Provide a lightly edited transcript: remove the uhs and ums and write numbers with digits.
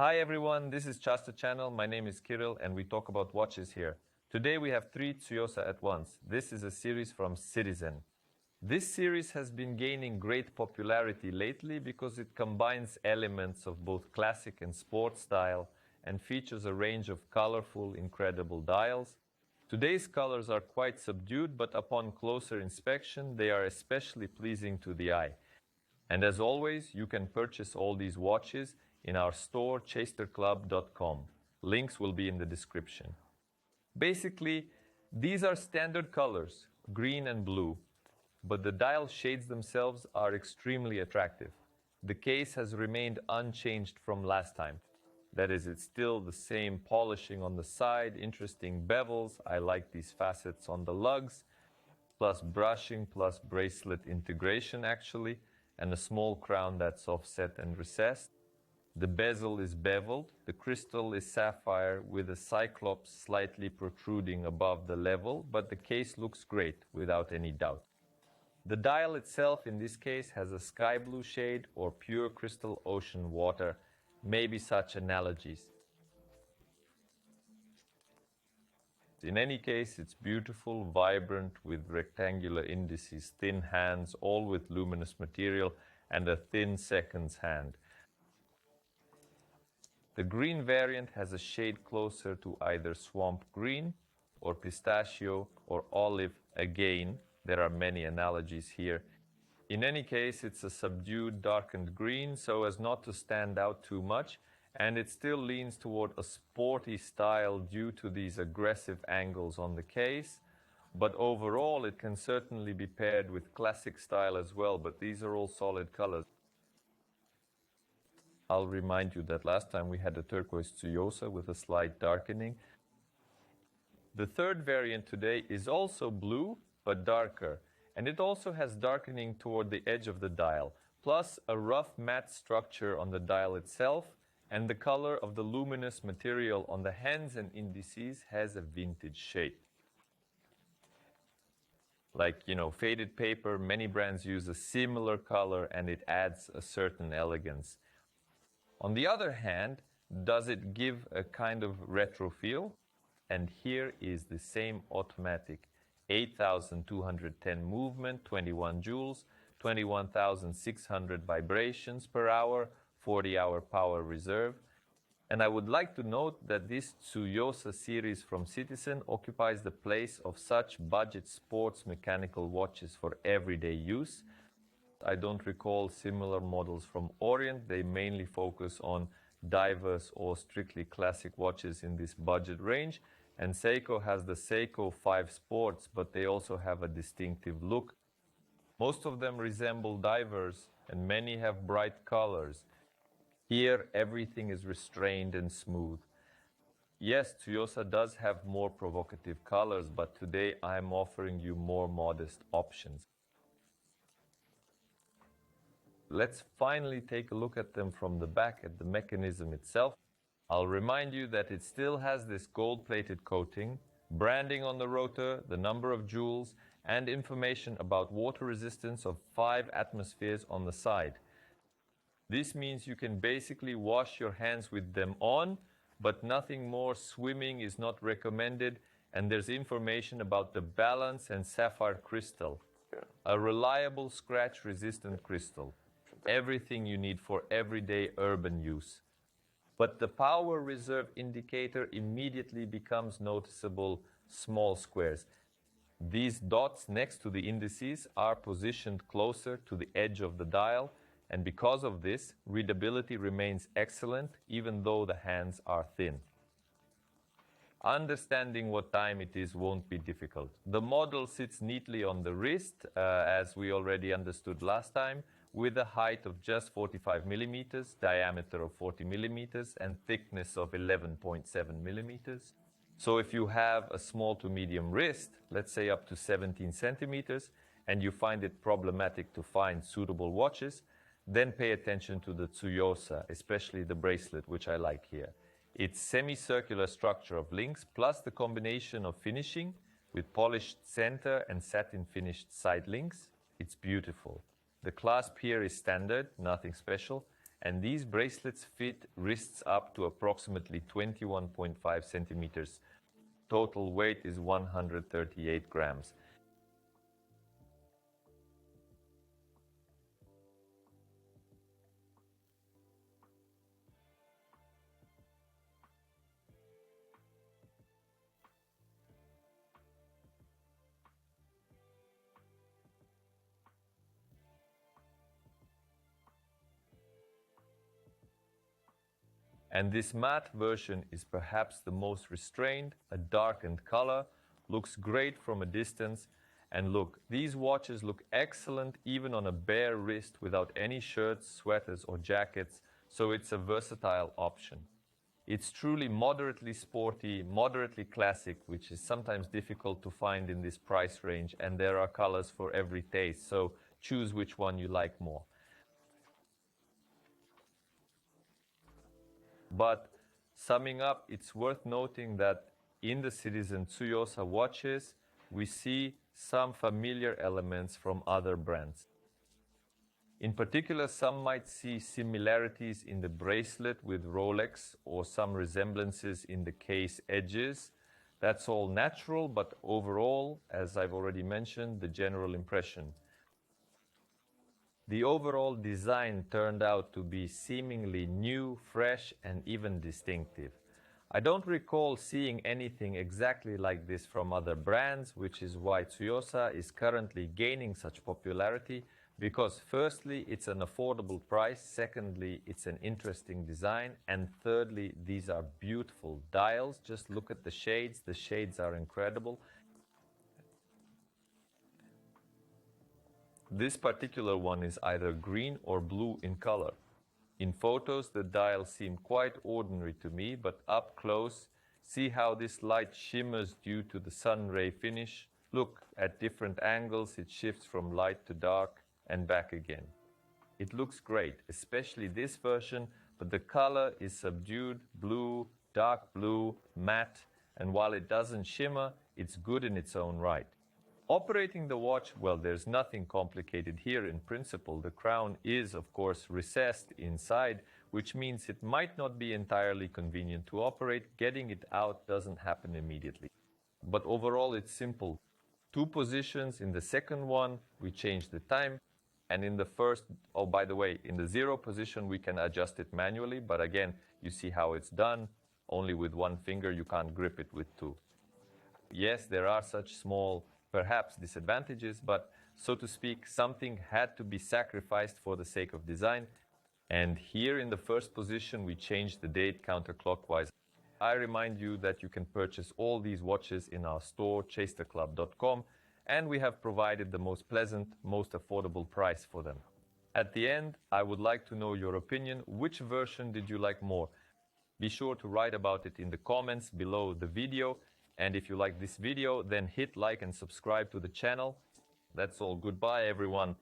Hi everyone, this is Chasta channel. My name is Kirill and we talk about watches here. Today we have 3 Tsuyosa at once. This is a series from Citizen. This series has been gaining great popularity lately because it combines elements of both classic and sport style and features a range of colorful, incredible dials. Today's colors are quite subdued, but upon closer inspection, they are especially pleasing to the eye. And as always, you can purchase all these watches in our store, chasterclub.com. Links will be in the description. Basically, these are standard colors, green and blue, but the dial shades themselves are extremely attractive. The case has remained unchanged from last time. That is, it's still the same polishing on the side, interesting bevels. I like these facets on the lugs, plus brushing, plus bracelet integration actually, and a small crown that's offset and recessed. The bezel is beveled, the crystal is sapphire with a cyclops slightly protruding above the level, but the case looks great without any doubt. The dial itself in this case has a sky blue shade or pure crystal ocean water, maybe such analogies. In any case, it's beautiful, vibrant, with rectangular indices, thin hands, all with luminous material, and a thin seconds hand. The green variant has a shade closer to either swamp green or pistachio or olive. Again, there are many analogies here. In any case, it's a subdued, darkened green so as not to stand out too much, and it still leans toward a sporty style due to these aggressive angles on the case. But overall, it can certainly be paired with classic style as well, but these are all solid colors. I'll remind you that last time we had a turquoise Tsuyosa with a slight darkening. The third variant today is also blue, but darker, and it also has darkening toward the edge of the dial, plus a rough matte structure on the dial itself, and the color of the luminous material on the hands and indices has a vintage shade. Like, faded paper, many brands use a similar color and it adds a certain elegance. On the other hand, does it give a kind of retro feel? And here is the same automatic 8,210 movement, 21 joules, 21,600 vibrations per hour, 40-hour power reserve. And I would like to note that this Tsuyosa series from Citizen occupies the place of such budget sports mechanical watches for everyday use. I don't recall similar models from Orient. They mainly focus on diverse or strictly classic watches in this budget range. And Seiko has the Seiko 5 Sports, but they also have a distinctive look. Most of them resemble divers, and many have bright colors. Here, everything is restrained and smooth. Yes, Tsuyosa does have more provocative colors, but today I'm offering you more modest options. Let's finally take a look at them from the back at the mechanism itself. I'll remind you that it still has this gold-plated coating, branding on the rotor, the number of joules, and information about water resistance of 5 atmospheres on the side. This means you can basically wash your hands with them on, but nothing more. Swimming is not recommended, and there's information about the balance and sapphire crystal, a reliable scratch-resistant crystal. Everything you need for everyday urban use. But the power reserve indicator immediately becomes noticeable small squares. These dots next to the indices are positioned closer to the edge of the dial, and because of this, readability remains excellent even though the hands are thin. Understanding what time it is won't be difficult. The model sits neatly on the wrist, as we already understood last time, with a height of just 45 millimeters, diameter of 40 millimeters, and thickness of 11.7 millimeters. So if you have a small to medium wrist, let's say up to 17 centimeters, and you find it problematic to find suitable watches, then pay attention to the Tsuyosa, especially the bracelet, which I like here. Its semicircular structure of links, plus the combination of finishing with polished center and satin finished side links, it's beautiful. The clasp here is standard, nothing special, and these bracelets fit wrists up to approximately 21.5 centimeters. Total weight is 138 grams. And this matte version is perhaps the most restrained, a darkened color, looks great from a distance, and look, these watches look excellent even on a bare wrist without any shirts, sweaters or jackets, so it's a versatile option. It's truly moderately sporty, moderately classic, which is sometimes difficult to find in this price range, and there are colors for every taste, so choose which one you like more. But summing up, it's worth noting that in the Citizen Tsuyosa watches, we see some familiar elements from other brands. In particular, some might see similarities in the bracelet with Rolex or some resemblances in the case edges. That's all natural, but overall, as I've already mentioned, the general impression. The overall design turned out to be seemingly new, fresh, and even distinctive. I don't recall seeing anything exactly like this from other brands, which is why Tsuyosa is currently gaining such popularity, because firstly, it's an affordable price, secondly, it's an interesting design, and thirdly, these are beautiful dials. Just look at the shades are incredible. This particular one is either green or blue in color. In photos, the dial seemed quite ordinary to me, but up close, see how this light shimmers due to the sunray finish. Look, at different angles, it shifts from light to dark and back again. It looks great, especially this version, but the color is subdued, blue, dark blue, matte, and while it doesn't shimmer, it's good in its own right. Operating the watch, well, there's nothing complicated here in principle. The crown is, of course, recessed inside, which means it might not be entirely convenient to operate. Getting it out doesn't happen immediately. But overall, it's simple. Two positions. In the second one, we change the time. And in the first, oh, by the way, in the 0 position, we can adjust it manually. But again, you see how it's done. Only with one finger, you can't grip it with two. Yes, there are such small perhaps disadvantages, but so to speak, something had to be sacrificed for the sake of design. And here in the first position, we changed the date counterclockwise. I remind you that you can purchase all these watches in our store, chasterclub.com, and we have provided the most pleasant, most affordable price for them. At the end, I would like to know your opinion. Which version did you like more? Be sure to write about it in the comments below the video. And if you like this video, then hit like and subscribe to the channel. That's all. Goodbye, everyone.